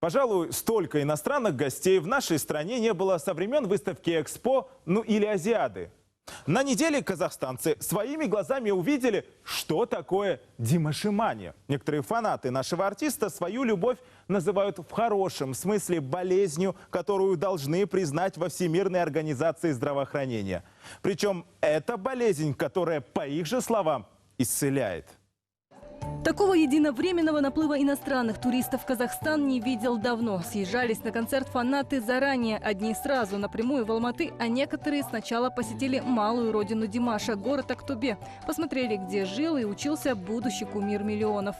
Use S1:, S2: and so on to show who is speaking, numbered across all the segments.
S1: Пожалуй, столько иностранных гостей в нашей стране не было со времен выставки «Экспо», ну или «Азиады». На неделе казахстанцы своими глазами увидели, что такое димашимания. Некоторые фанаты нашего артиста свою любовь называют в хорошем смысле болезнью, которую должны признать во Всемирной организации здравоохранения. Причем это болезнь, которая, по их же словам, исцеляет.
S2: Такого единовременного наплыва иностранных туристов Казахстан не видел давно. Съезжались на концерт фанаты заранее, одни сразу напрямую в Алматы, а некоторые сначала посетили малую родину Димаша, город Актобе. Посмотрели, где жил и учился будущий кумир миллионов.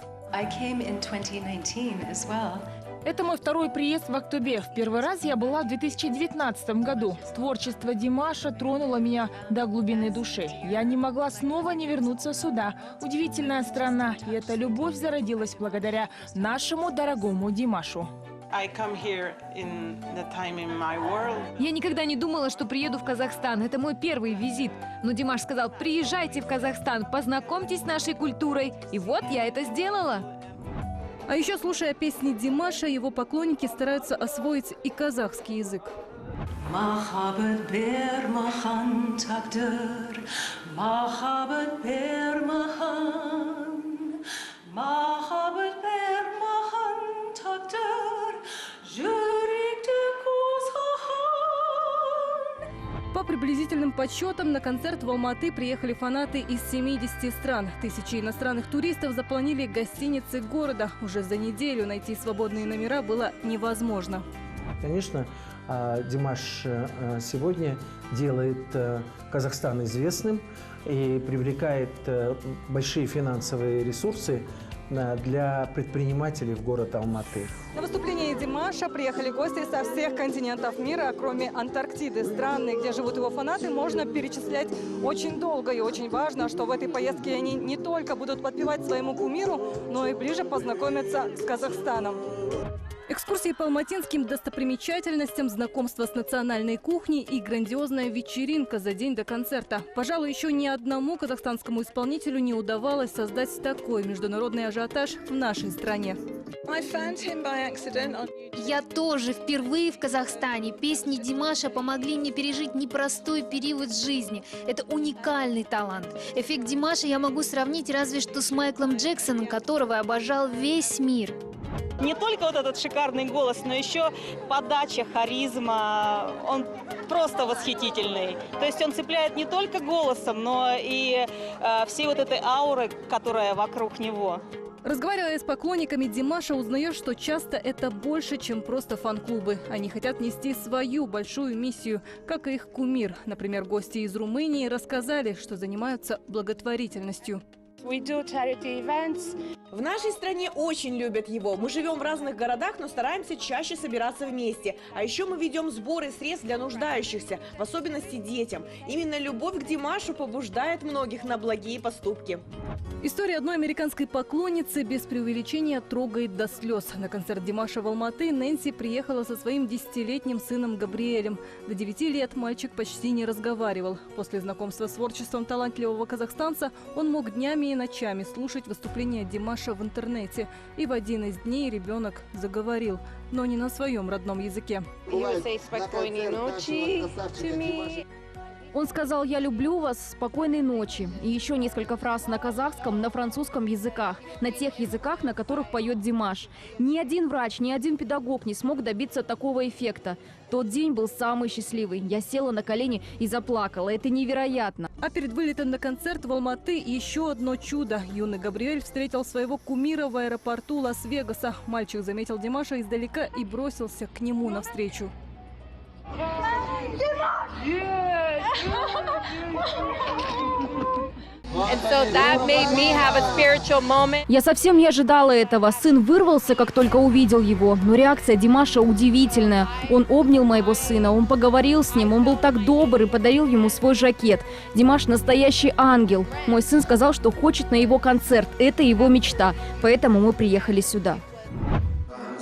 S3: Это мой второй приезд в Актобе. В первый раз я была в 2019 году. Творчество Димаша тронуло меня до глубины души. Я не могла снова не вернуться сюда. Удивительная страна. И эта любовь зародилась благодаря нашему дорогому Димашу.
S4: Я никогда не думала, что приеду в Казахстан. Это мой первый визит. Но Димаш сказал: приезжайте в Казахстан, познакомьтесь с нашей культурой. И вот я это сделала.
S2: А еще, слушая песни Димаша, его поклонники стараются освоить и казахский язык. По приблизительным подсчетам, на концерт в Алматы приехали фанаты из 70 стран. Тысячи иностранных туристов заполонили гостиницы города. Уже за неделю найти свободные номера было невозможно.
S5: Конечно, Димаш сегодня делает Казахстан известным и привлекает большие финансовые ресурсы для предпринимателей в город Алматы.
S2: На выступление Димаша приехали гости со всех континентов мира, кроме Антарктиды. Страны, где живут его фанаты, можно перечислять очень долго. И очень важно, что в этой поездке они не только будут подпевать своему кумиру, но и ближе познакомиться с Казахстаном. Экскурсии по алматинским достопримечательностям, знакомство с национальной кухней и грандиозная вечеринка за день до концерта. Пожалуй, еще ни одному казахстанскому исполнителю не удавалось создать такой международный ажиотаж в нашей стране.
S4: Я тоже впервые в Казахстане. Песни Димаша помогли мне пережить непростой период жизни. Это уникальный талант. Эффект Димаша я могу сравнить разве что с Майклом Джексоном, которого обожал весь мир.
S6: Не только вот этот шикарный голос, но еще подача, харизма. Он просто восхитительный. То есть он цепляет не только голосом, но и всей вот этой аурой, которая вокруг него.
S2: Разговаривая с поклонниками Димаша, узнаешь, что часто это больше, чем просто фан-клубы. Они хотят нести свою большую миссию, как и их кумир. Например, гости из Румынии рассказали, что занимаются благотворительностью.
S7: В нашей стране очень любят его. Мы живем в разных городах, но стараемся чаще собираться вместе. А еще мы ведем сборы средств для нуждающихся, в особенности детям. Именно любовь к Димашу побуждает многих на благие поступки.
S2: История одной американской поклонницы без преувеличения трогает до слез. На концерт Димаша в Алматы Нэнси приехала со своим 10-летним сыном Габриэлем. До 9 лет мальчик почти не разговаривал. После знакомства с творчеством талантливого казахстанца он мог днями и ночами слушать выступления Димаша в интернете. И в один из дней ребенок заговорил, но не на своем родном языке.
S3: Спокойной ночи.
S8: Он сказал: «Я люблю вас, спокойной ночи». И еще несколько фраз на казахском, на французском языках, на тех языках, на которых поет Димаш. Ни один врач, ни один педагог не смог добиться такого эффекта. Тот день был самый счастливый. Я села на колени и заплакала. Это невероятно.
S2: А перед вылетом на концерт в Алматы еще одно чудо. Юный Габриэль встретил своего кумира в аэропорту Лас-Вегаса. Мальчик заметил Димаша издалека и бросился к нему навстречу.
S8: Я совсем не ожидала этого. Сын вырвался, как только увидел его. Но реакция Димаша удивительная. Он обнял моего сына, он поговорил с ним, он был так добр и подарил ему свой жакет. Димаш настоящий ангел. Мой сын сказал, что хочет на его концерт. Это его мечта. Поэтому мы приехали сюда.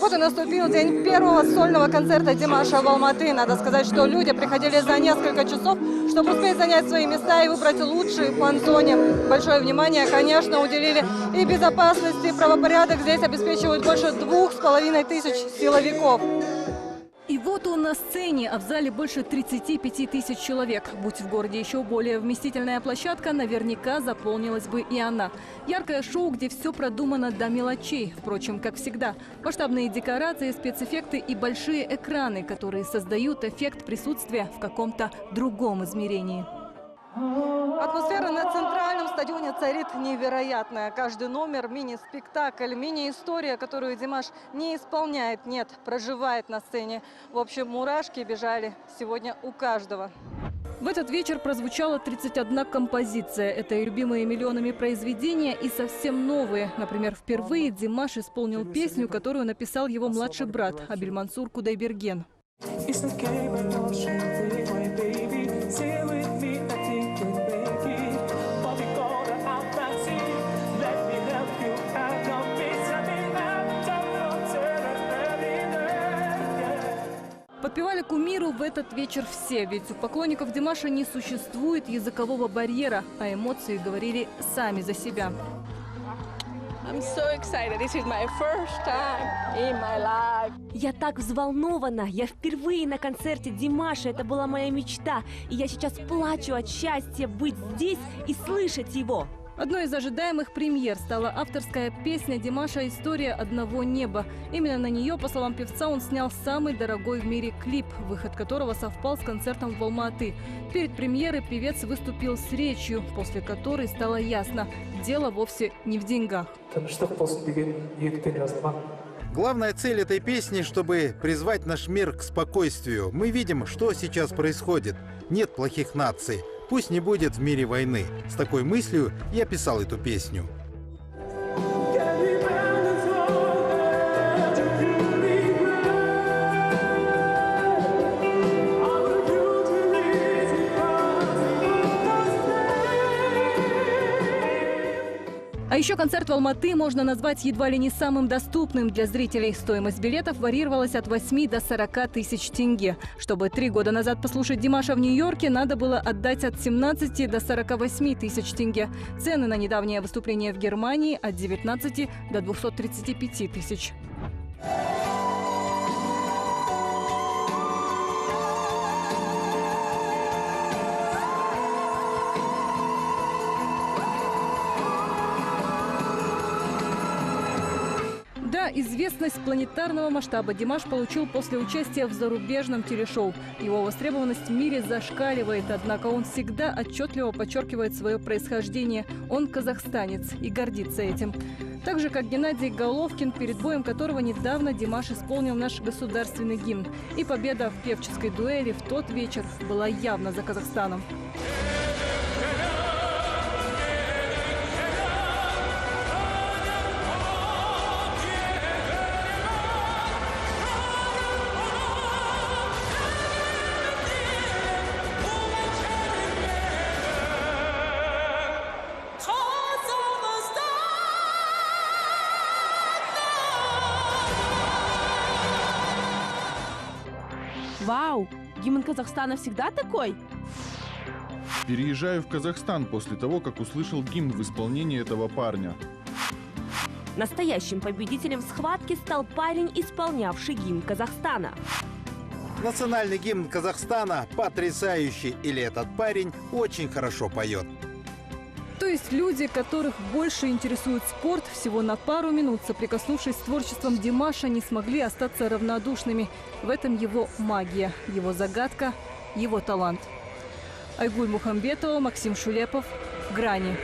S2: Вот и наступил день первого сольного концерта Димаша в Алматы. Надо сказать, что люди приходили за несколько часов, чтобы успеть занять свои места и выбрать лучшие в фан-зоне. Большое внимание, конечно, уделили и безопасности, и правопорядок. Здесь обеспечивают больше 2500 силовиков.
S8: И вот он на сцене, а в зале больше 35 тысяч человек. Будь в городе еще более вместительная площадка, наверняка заполнилась бы и она. Яркое шоу, где все продумано до мелочей. Впрочем, как всегда. Масштабные декорации, спецэффекты и большие экраны, которые создают эффект присутствия в каком-то другом измерении.
S2: Атмосфера на центральном стадионе царит невероятная. Каждый номер – мини-спектакль, мини-история, которую Димаш не исполняет, нет, проживает на сцене. В общем, мурашки бежали сегодня у каждого.
S8: В этот вечер прозвучала 31 композиция. Это и любимые миллионами произведения, и совсем новые. Например, впервые Димаш исполнил песню, которую написал его младший брат Абельмансур Кудайберген. Подпевали кумиру в этот вечер все, ведь у поклонников Димаша не существует языкового барьера, а эмоции говорили сами за себя.
S9: Я так взволнована. Я впервые на концерте Димаша. Это была моя мечта. И я сейчас плачу от счастья быть здесь и слышать его.
S8: Одной из ожидаемых премьер стала авторская песня Димаша «История одного неба». Именно на нее, по словам певца, он снял самый дорогой в мире клип, выход которого совпал с концертом в Алма-Аты. Перед премьерой певец выступил с речью, после которой стало ясно – дело вовсе не в деньгах.
S10: Главная цель этой песни, чтобы призвать наш мир к спокойствию. Мы видим, что сейчас происходит. Нет плохих наций. Пусть не будет в мире войны. С такой мыслью я писал эту песню.
S8: А еще концерт в Алма-Аты можно назвать едва ли не самым доступным для зрителей. Стоимость билетов варьировалась от 8 до 40 тысяч тенге. Чтобы 3 года назад послушать Димаша в Нью-Йорке, надо было отдать от 17 до 48 тысяч тенге. Цены на недавнее выступление в Германии от 19 до 235 тысяч. Да, известность планетарного масштаба Димаш получил после участия в зарубежном телешоу. Его востребованность в мире зашкаливает, однако он всегда отчетливо подчеркивает свое происхождение. Он казахстанец и гордится этим. Так же, как Геннадий Головкин, перед боем которого недавно Димаш исполнил наш государственный гимн. И победа в певческой дуэли в тот вечер была явно за Казахстаном.
S9: Вау! Гимн Казахстана всегда такой?
S11: Переезжаю в Казахстан после того, как услышал гимн в исполнении этого парня.
S9: Настоящим победителем схватки стал парень, исполнявший гимн Казахстана.
S10: Национальный гимн Казахстана потрясающий, или этот парень очень хорошо поет.
S8: То есть люди, которых больше интересует спорт, всего на пару минут, соприкоснувшись с творчеством Димаша, не смогли остаться равнодушными. В этом его магия, его загадка, его талант. Айгуль Мухамбетова, Максим Шулепов. Грани.